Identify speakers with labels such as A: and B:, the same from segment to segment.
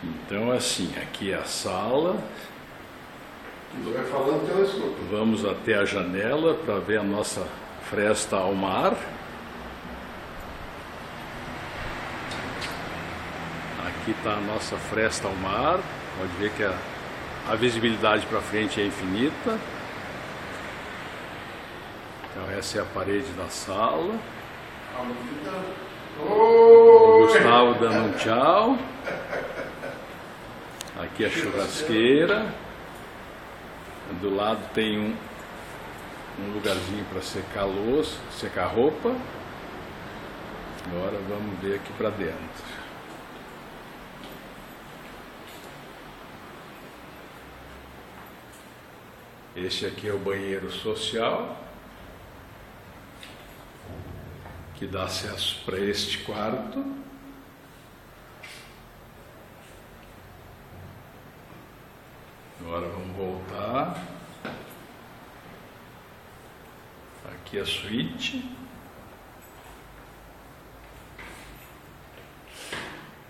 A: Então, assim, aqui é a sala.
B: Você vai falando que ela escuta.
A: Vamos até a janela para ver a nossa fresta ao mar. Aqui está a nossa fresta ao mar. Pode ver que a visibilidade para frente é infinita. Então essa é a parede da sala. O Gustavo dando um tchau. Aqui a churrasqueira. Do lado tem um lugarzinho para secar louça, secar roupa. Agora vamos ver aqui para dentro. Este aqui é o banheiro social, que dá acesso para este quarto. Agora vamos voltar. Aqui a suíte.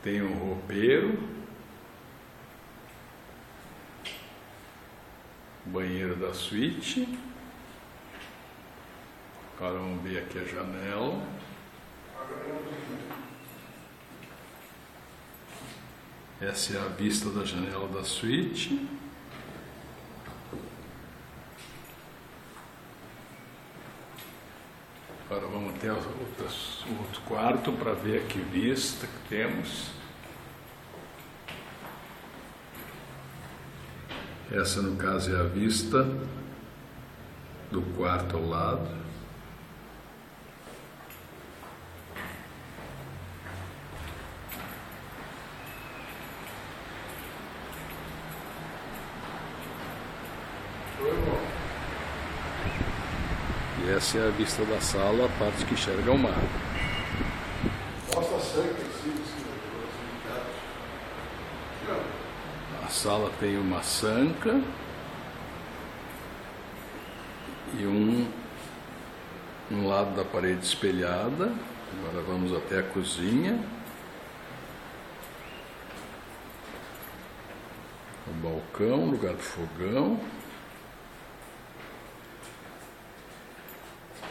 A: Tem um roupeiro. Banheiro da suíte. Agora vamos ver aqui a janela. Essa é a vista da janela da suíte. Agora vamos até o outro quarto para ver a que vista que temos. Essa, no caso, é a vista do quarto ao lado. E essa é a vista da sala, a parte que enxerga o mar.
B: Mostra a sangue,
A: A sala tem uma sanca e um lado da parede espelhada. Agora vamos até a cozinha. O balcão, lugar do fogão.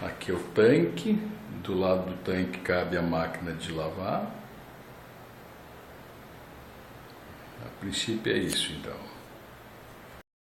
A: Aqui é o tanque. Do lado do tanque cabe a máquina de lavar. A princípio é isso, então.